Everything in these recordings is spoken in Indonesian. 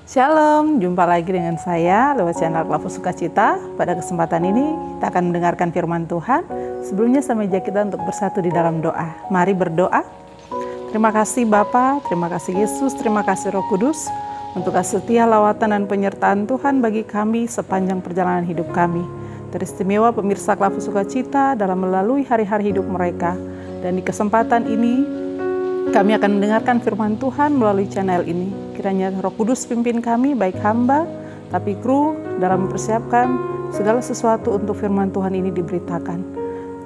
Shalom, jumpa lagi dengan saya lewat channel Klavu Sukacita. Pada kesempatan ini kita akan mendengarkan firman Tuhan. Sebelumnya saya mengajak kita untuk bersatu di dalam doa. Mari berdoa. Terima kasih Bapa, terima kasih Yesus, terima kasih Roh Kudus untuk kasih setia, lawatan dan penyertaan Tuhan bagi kami sepanjang perjalanan hidup kami. Teristimewa pemirsa Klavu Sukacita dalam melalui hari-hari hidup mereka. Dan di kesempatan ini kami akan mendengarkan firman Tuhan melalui channel ini. Kiranya Roh Kudus pimpin kami, baik hamba, tapi kru dalam mempersiapkan segala sesuatu untuk firman Tuhan ini diberitakan.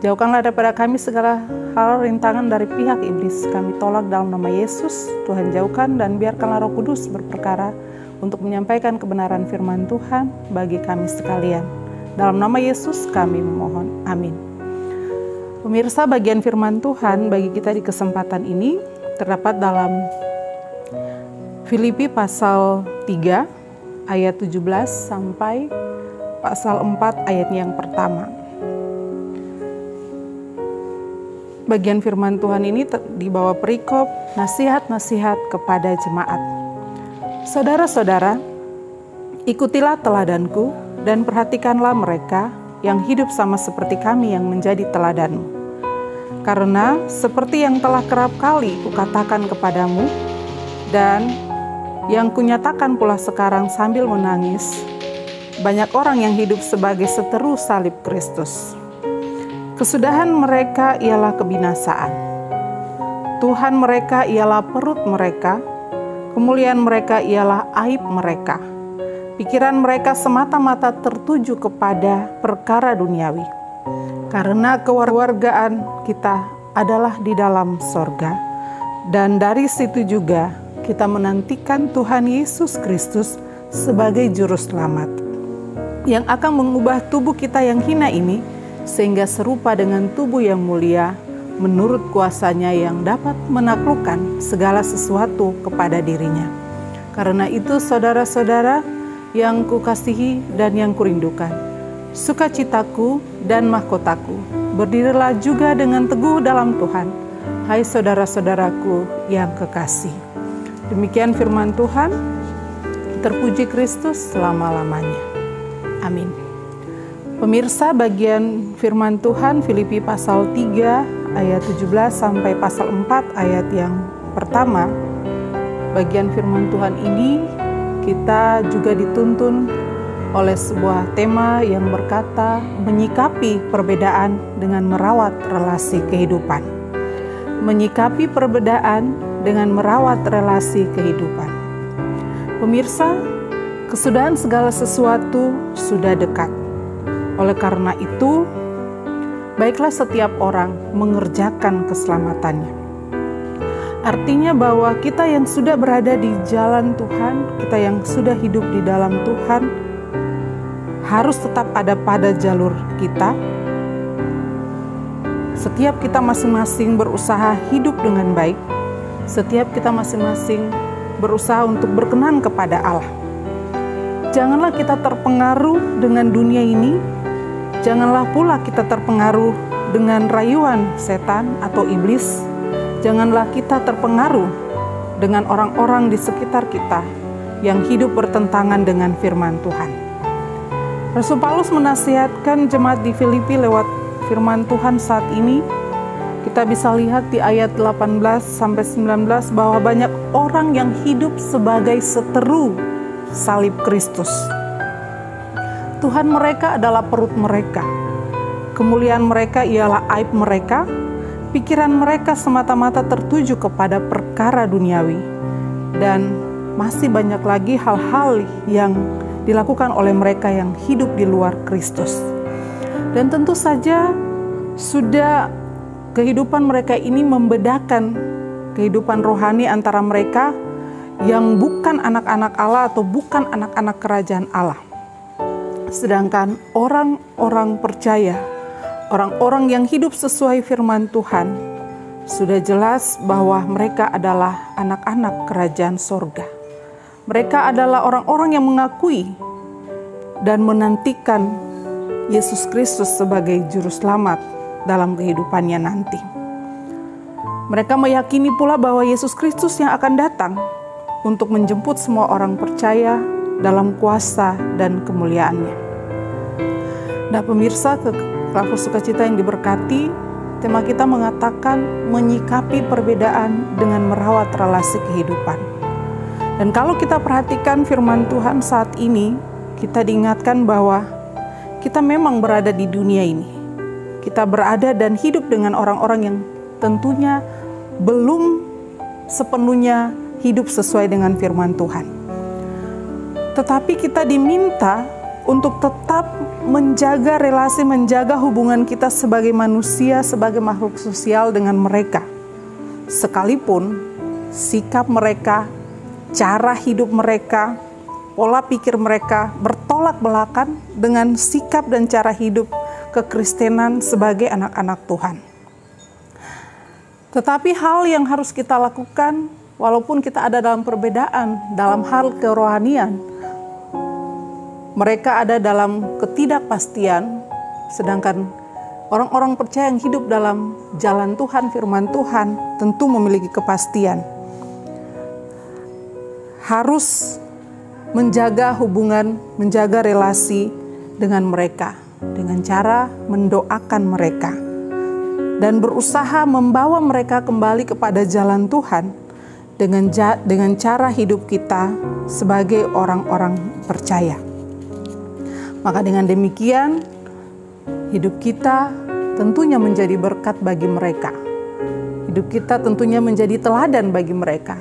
Jauhkanlah daripada kami segala hal rintangan dari pihak iblis. Kami tolak dalam nama Yesus, Tuhan jauhkan dan biarkanlah Roh Kudus berperkara untuk menyampaikan kebenaran firman Tuhan bagi kami sekalian. Dalam nama Yesus kami memohon, amin. Pemirsa, bagian firman Tuhan bagi kita di kesempatan ini terdapat dalam Filipi pasal 3 ayat 17 sampai pasal 4 ayat yang pertama. Bagian firman Tuhan ini di bawah perikop nasihat-nasihat kepada jemaat. Saudara-saudara, ikutilah teladanku dan perhatikanlah mereka yang hidup sama seperti kami yang menjadi teladanmu. Karena seperti yang telah kerap kali kukatakan kepadamu dan yang kunyatakan pula sekarang sambil menangis, banyak orang yang hidup sebagai seteru salib Kristus. Kesudahan mereka ialah kebinasaan. Tuhan mereka ialah perut mereka, kemuliaan mereka ialah aib mereka. Pikiran mereka semata-mata tertuju kepada perkara duniawi. Karena kewargaan kita adalah di dalam sorga, dan dari situ juga kita menantikan Tuhan Yesus Kristus sebagai juru selamat yang akan mengubah tubuh kita yang hina ini sehingga serupa dengan tubuh yang mulia menurut kuasanya yang dapat menaklukkan segala sesuatu kepada dirinya. Karena itu saudara-saudara yang kukasihi dan yang kurindukan, sukacitaku dan mahkotaku, berdirilah juga dengan teguh dalam Tuhan, hai saudara-saudaraku yang kekasih. Demikian firman Tuhan, terpuji Kristus selama-lamanya. Amin. Pemirsa, bagian firman Tuhan Filipi pasal 3 ayat 17 sampai pasal 4 ayat yang pertama. Bagian firman Tuhan ini kita juga dituntun oleh sebuah tema yang berkata menyikapi perbedaan dengan merawat relasi kehidupan. Menyikapi perbedaan dengan merawat relasi kehidupan. Pemirsa, kesudahan segala sesuatu sudah dekat. Oleh karena itu, baiklah setiap orang mengerjakan keselamatannya. Artinya bahwa kita yang sudah berada di jalan Tuhan, kita yang sudah hidup di dalam Tuhan, harus tetap ada pada jalur kita. Setiap kita masing-masing berusaha hidup dengan baik. Setiap kita masing-masing berusaha untuk berkenan kepada Allah. Janganlah kita terpengaruh dengan dunia ini. Janganlah pula kita terpengaruh dengan rayuan setan atau iblis. Janganlah kita terpengaruh dengan orang-orang di sekitar kita yang hidup bertentangan dengan firman Tuhan. Rasul Paulus menasihatkan jemaat di Filipi lewat firman Tuhan saat ini. Kita bisa lihat di ayat 18 sampai 19 bahwa banyak orang yang hidup sebagai seteru salib Kristus. Tuhan mereka adalah perut mereka. Kemuliaan mereka ialah aib mereka. Pikiran mereka semata-mata tertuju kepada perkara duniawi. Dan masih banyak lagi hal-hal yang dilakukan oleh mereka yang hidup di luar Kristus. Dan tentu saja sudah kehidupan mereka ini membedakan kehidupan rohani antara mereka yang bukan anak-anak Allah atau bukan anak-anak kerajaan Allah. Sedangkan orang-orang percaya, orang-orang yang hidup sesuai firman Tuhan, sudah jelas bahwa mereka adalah anak-anak kerajaan sorga. Mereka adalah orang-orang yang mengakui dan menantikan Yesus Kristus sebagai juru selamat dalam kehidupannya nanti. Mereka meyakini pula bahwa Yesus Kristus yang akan datang untuk menjemput semua orang percaya dalam kuasa dan kemuliaan-Nya. Nah pemirsa, keluarga sukacita yang diberkati, tema kita mengatakan menyikapi perbedaan dengan merawat relasi kehidupan. Dan kalau kita perhatikan firman Tuhan saat ini, kita diingatkan bahwa kita memang berada di dunia ini. Kita berada dan hidup dengan orang-orang yang tentunya belum sepenuhnya hidup sesuai dengan firman Tuhan. Tetapi kita diminta untuk tetap menjaga relasi, menjaga hubungan kita sebagai manusia, sebagai makhluk sosial dengan mereka. Sekalipun sikap mereka, cara hidup mereka, pola pikir mereka bertolak belakang dengan sikap dan cara hidup kekristenan sebagai anak-anak Tuhan. Tetapi hal yang harus kita lakukan, walaupun kita ada dalam perbedaan, dalam hal kerohanian, mereka ada dalam ketidakpastian, sedangkan orang-orang percaya yang hidup dalam jalan Tuhan, firman Tuhan, tentu memiliki kepastian. Harus menjaga hubungan, menjaga relasi dengan mereka, dengan cara mendoakan mereka, dan berusaha membawa mereka kembali kepada jalan Tuhan dengan cara hidup kita sebagai orang-orang percaya. Maka dengan demikian, hidup kita tentunya menjadi berkat bagi mereka. Hidup kita tentunya menjadi teladan bagi mereka.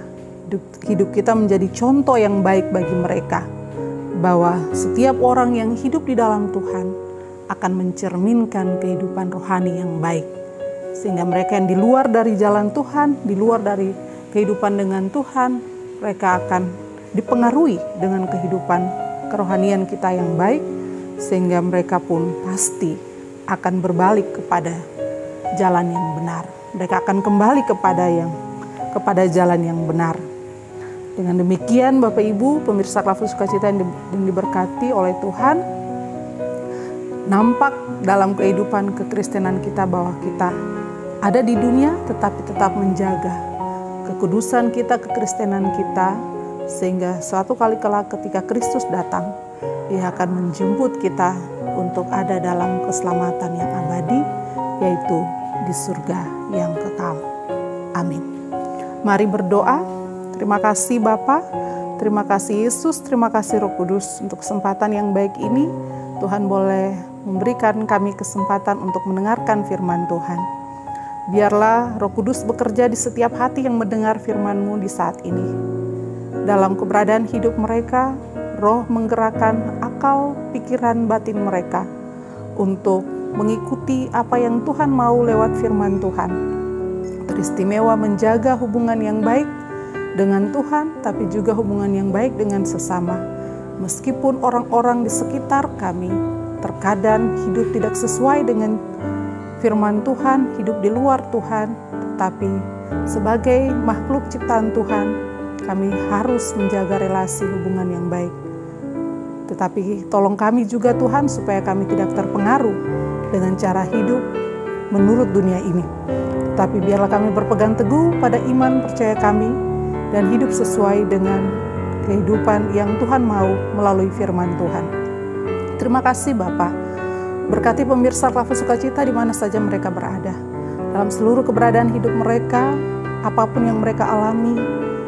Hidup kita menjadi contoh yang baik bagi mereka, bahwa setiap orang yang hidup di dalam Tuhan akan mencerminkan kehidupan rohani yang baik, sehingga mereka yang di luar dari jalan Tuhan, di luar dari kehidupan dengan Tuhan, mereka akan dipengaruhi dengan kehidupan kerohanian kita yang baik, sehingga mereka pun pasti akan berbalik kepada jalan yang benar. Mereka akan kembali kepada jalan yang benar. Dengan demikian Bapak Ibu, pemirsa Keluarga Sukacita yang diberkati oleh Tuhan, nampak dalam kehidupan kekristenan kita bahwa kita ada di dunia tetapi tetap menjaga kekudusan kita, kekristenan kita, sehingga suatu kali kelak ketika Kristus datang, Dia akan menjemput kita untuk ada dalam keselamatan yang abadi, yaitu di surga yang kekal. Amin. Mari berdoa. Terima kasih Bapa, terima kasih Yesus, terima kasih Roh Kudus untuk kesempatan yang baik ini. Tuhan boleh memberikan kami kesempatan untuk mendengarkan firman Tuhan. Biarlah Roh Kudus bekerja di setiap hati yang mendengar firman-Mu di saat ini. Dalam keberadaan hidup mereka, Roh menggerakkan akal, pikiran, batin mereka untuk mengikuti apa yang Tuhan mau lewat firman Tuhan. Teristimewa menjaga hubungan yang baik dengan Tuhan, tapi juga hubungan yang baik dengan sesama. Meskipun orang-orang di sekitar kami terkadang hidup tidak sesuai dengan firman Tuhan, hidup di luar Tuhan, tetapi sebagai makhluk ciptaan Tuhan, kami harus menjaga relasi hubungan yang baik. Tetapi tolong kami juga Tuhan, supaya kami tidak terpengaruh dengan cara hidup menurut dunia ini. Tetapi biarlah kami berpegang teguh pada iman percaya kami, dan hidup sesuai dengan kehidupan yang Tuhan mau melalui firman Tuhan. Terima kasih Bapa. Berkati pemirsa Keluarga Sukacita di mana saja mereka berada. Dalam seluruh keberadaan hidup mereka, apapun yang mereka alami,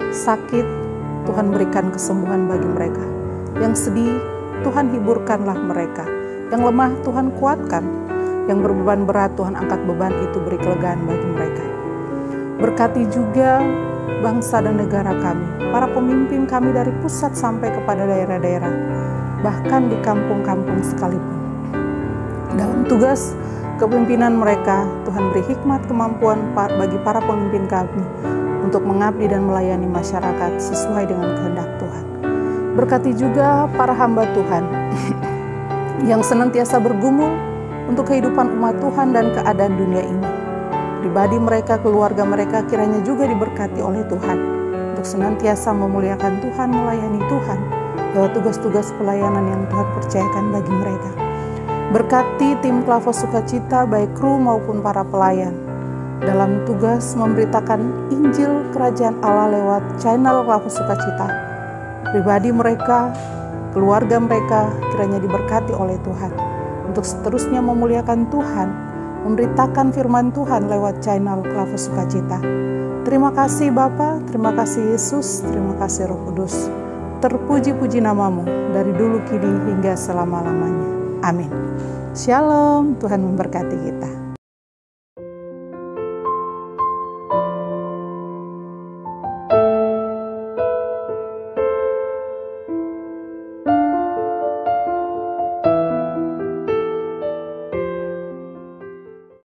sakit, Tuhan berikan kesembuhan bagi mereka. Yang sedih, Tuhan hiburkanlah mereka. Yang lemah, Tuhan kuatkan. Yang berbeban berat, Tuhan angkat beban itu, beri kelegaan bagi mereka. Berkati juga bangsa dan negara kami, para pemimpin kami dari pusat sampai kepada daerah-daerah, bahkan di kampung-kampung sekalipun. Dalam tugas kepemimpinan mereka, Tuhan beri hikmat kemampuan bagi para pemimpin kami untuk mengabdi dan melayani masyarakat sesuai dengan kehendak Tuhan. Berkati juga para hamba Tuhan yang senantiasa bergumul untuk kehidupan umat Tuhan dan keadaan dunia ini. Pribadi mereka, keluarga mereka kiranya juga diberkati oleh Tuhan untuk senantiasa memuliakan Tuhan, melayani Tuhan lewat tugas-tugas pelayanan yang Tuhan percayakan bagi mereka. Berkati tim Keluarga Sukacita, baik kru maupun para pelayan. dalam tugas memberitakan Injil Kerajaan Allah lewat channel Klaver Sukacita. Pribadi mereka, keluarga mereka kiranya diberkati oleh Tuhan untuk seterusnya memuliakan Tuhan, memberitakan firman Tuhan lewat channel Klaver Sukacita. Terima kasih Bapa, terima kasih Yesus, terima kasih Roh Kudus. Terpuji-puji namamu dari dulu kini hingga selama-lamanya. Amin. Shalom, Tuhan memberkati kita.